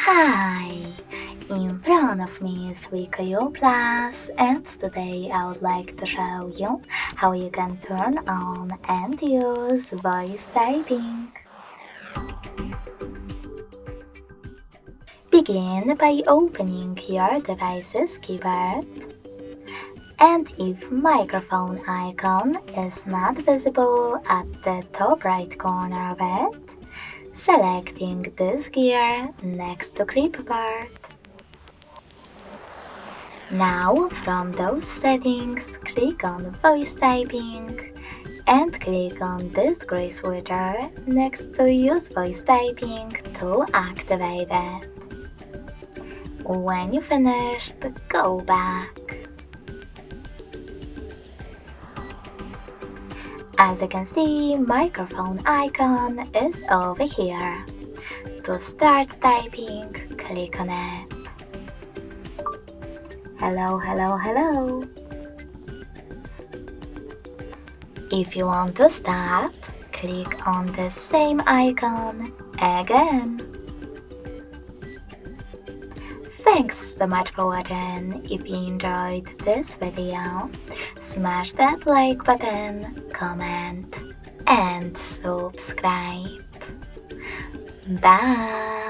Hi! In front of me is WIKO U Pulse, and today I would like to show you how you can turn on and use voice typing. Begin by opening your device's keyboard, and if microphone icon is not visible at the top right corner of it, selecting this gear next to clipboard. Now from those settings, click on voice typing and click on this gray switcher next to use voice typing to activate it. When you finished, go back. As you can see, microphone icon is over here. To start typing, click on it. Hello, hello, hello. If you want to stop, click on the same icon again. Thanks so much for watching. If you enjoyed this video, smash that like button, comment, and subscribe. Bye!